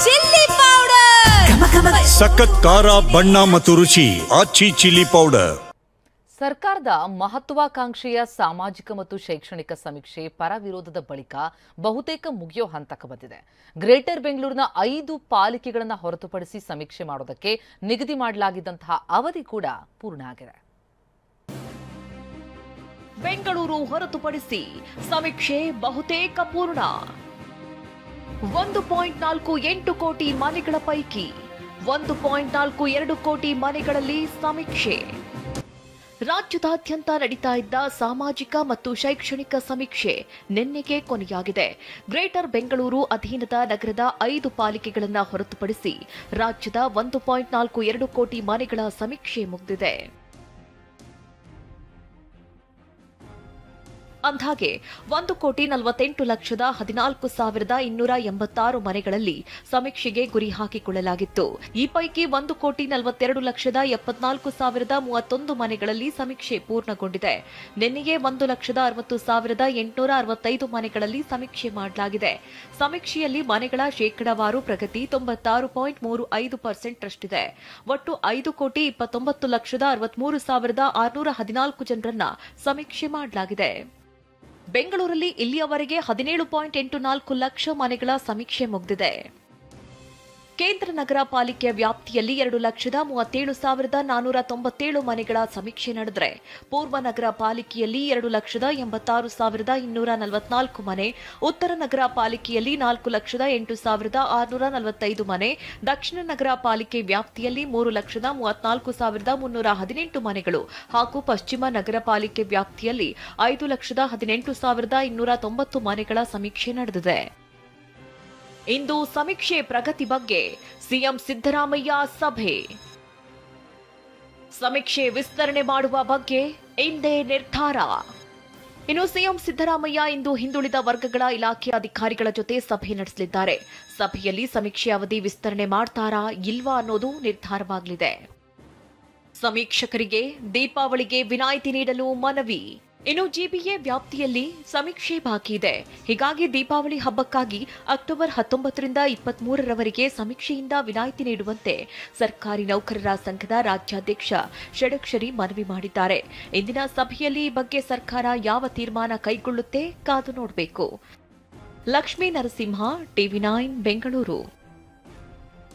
Chilli powder ಸಖತ್ ಖಾರ ಬಣ್ಣ ಮತ್ತು ರುಚಿ ಆಚಿ ಚಿಲ್ಲಿ ಪೌಡರ್. ಸರ್ಕಾರದ ಮಹತ್ವಾಕಾಂಕ್ಷೆಯ ಸಾಮಾಜಿಕ ಮತ್ತು ಶೈಕ್ಷಣಿಕ ಸಮೀಕ್ಷೆ ಪರ ವಿರೋಧದ ಬಳಿಕ ಬಹುತೇಕ ಮುಗಿಯೋ ಹಂತಕ್ಕೆ ಬಂದಿದೆ. ಗ್ರೇಟರ್ ಬೆಂಗಳೂರಿನ 5 ಪಾಲಿಕೆಗಳನ್ನು ಹೊರತುಪಡಿಸಿ ಸಮೀಕ್ಷೆ ಮಾಡೋದಕ್ಕೆ ನಿಗದಿ ಮಾಡಲಾಗಿದ್ದಂತಹ ಅವಧಿ ಕೂಡ ಪೂರ್ಣ ಆಗಿದೆ. ಬೆಂಗಳೂರು ಹೊರತುಪಡಿಸಿ ಸಮೀಕ್ಷೆ ಬಹುತೇಕ ಪೂರ್ಣ. 1.48 ಕೋಟಿ ಮನೆಗಳ ಪೈಕಿ 1.42 ಕೋಟಿ ಮನೆಗಳಲ್ಲಿ ಸಮೀಕ್ಷೆ. ರಾಜ್ಯದಾದ್ಯಂತ ನಡೀತಾ ಇದ್ದ ಸಾಮಾಜಿಕ ಮತ್ತು ಶೈಕ್ಷಣಿಕ ಸಮೀಕ್ಷೆ ನಿನ್ನೆಗೆ ಕೊನೆಯಾಗಿದೆ. ಗ್ರೇಟರ್ ಬೆಂಗಳೂರು ಅಧೀನದ ನಗರದ 5 ಪಾಲಿಕೆಗಳನ್ನು ಹೊರತುಪಡಿಸಿ ರಾಜ್ಯದ 1.42 ಕೋಟಿ ಮನೆಗಳ ಸಮೀಕ್ಷೆ ಮುಗಿದಿದೆ. ಅಂದಾಗೆ 1,48,14,286 ಮನೆಗಳಲ್ಲಿ ಸಮೀಕ್ಷೆಗೆ ಗುರಿ ಹಾಕಿಕೊಳ್ಳಲಾಗಿತ್ತು. ಈ ಪೈಕಿ 1,42,74,031 ಮನೆಗಳಲ್ಲಿ ಸಮೀಕ್ಷೆ ಪೂರ್ಣಗೊಂಡಿದೆ. ನಿನ್ನೆಯೇ 1,60,865 ಮನೆಗಳಲ್ಲಿ ಸಮೀಕ್ಷೆ ಮಾಡಲಾಗಿದೆ. ಸಮೀಕ್ಷೆಯಲ್ಲಿ ಮನೆಗಳ ಶೇಕಡಾವಾರು ಪ್ರಗತಿ 96.35% ರಷ್ಟಿದೆ. ಒಟ್ಟು 5,29,63,614 ಜನರನ್ನ ಸಮೀಕ್ಷೆ ಮಾಡಲಾಗಿದೆ. ಬೆಂಗಳೂರಲ್ಲಿ ಇಲ್ಲಿಯವರೆಗೆ 17.84 ಲಕ್ಷ ಮನೆಗಳ ಸಮೀಕ್ಷೆ ಮುಗಿದಿದೆ. ಕೇಂದ್ರ ನಗರ ಪಾಲಿಕೆಯ ವ್ಯಾಪ್ತಿಯಲ್ಲಿ 2,37,497 ಮನೆಗಳ ಸಮೀಕ್ಷೆ ನಡೆದರೆ ಪೂರ್ವ ನಗರ ಪಾಲಿಕೆಯಲ್ಲಿ 2,86,244 ಮನೆ, ಉತ್ತರ ನಗರ ಪಾಲಿಕೆಯಲ್ಲಿ 4,08,645 ಮನೆ, ದಕ್ಷಿಣ ನಗರ ಪಾಲಿಕೆ ವ್ಯಾಪ್ತಿಯಲ್ಲಿ 3,34,318 ಮನೆಗಳು ಹಾಗೂ ಪಶ್ಚಿಮ ನಗರ ಪಾಲಿಕೆ ವ್ಯಾಪ್ತಿಯಲ್ಲಿ 5,18,290 ಮನೆಗಳ ಸಮೀಕ್ಷೆ ನಡೆದಿದೆ. ಇಂದು ಸಮೀಕ್ಷೆ ಪ್ರಗತಿ ಬಗ್ಗೆ ಸಿಎಂ ಸಿದ್ದರಾಮಯ್ಯ ಸಭೆ. ಸಮೀಕ್ಷೆ ವಿಸ್ತರಣೆ ಮಾಡುವ ಬಗ್ಗೆ ಇಂದೇ ನಿರ್ಧಾರ. ಇನ್ನು ಸಿಎಂ ಸಿದ್ದರಾಮಯ್ಯ ಇಂದು ಹಿಂದುಳಿದ ವರ್ಗಗಳ ಇಲಾಖೆ ಅಧಿಕಾರಿಗಳ ಜೊತೆ ಸಭೆ ನಡೆಸಲಿದ್ದಾರೆ. ಸಭೆಯಲ್ಲಿ ಸಮೀಕ್ಷೆ ಅವಧಿ ವಿಸ್ತರಣೆ ಮಾಡ್ತಾರಾ ಇಲ್ವಾ ಅನ್ನೋದು ನಿರ್ಧಾರವಾಗಲಿದೆ. ಸಮೀಕ್ಷಕರಿಗೆ ದೀಪಾವಳಿಗೆ ವಿನಾಯಿತಿ ನೀಡಲು ಮನವಿ. ಇನ್ನು ಜಿಬಿಎ ವ್ಯಾಪ್ತಿಯಲ್ಲಿ ಸಮೀಕ್ಷೆ ಬಾಕಿ ಇದೆ. ಹೀಗಾಗಿ ದೀಪಾವಳಿ ಹಬ್ಬಕ್ಕಾಗಿ ಅಕ್ಟೋಬರ್ 19ರಿಂದ 23ರವರೆಗೆ ಸಮೀಕ್ಷೆಯಿಂದ ವಿನಾಯಿತಿ ನೀಡುವಂತೆ ಸರ್ಕಾರಿ ನೌಕರರ ಸಂಘದ ರಾಜ್ಯಾಧ್ಯಕ್ಷ ಷಡಕ್ಷರಿ ಮನವಿ ಮಾಡಿದ್ದಾರೆ. ಇಂದಿನ ಸಭೆಯಲ್ಲಿ ಈ ಬಗ್ಗೆ ಸರ್ಕಾರ ಯಾವ ತೀರ್ಮಾನ ಕೈಗೊಳ್ಳುತ್ತೆ ಕಾದು ನೋಡಬೇಕು. ಲಕ್ಷ್ಮೀ ನರಸಿಂಹ, ಟಿವಿ9 ಬೆಂಗಳೂರು.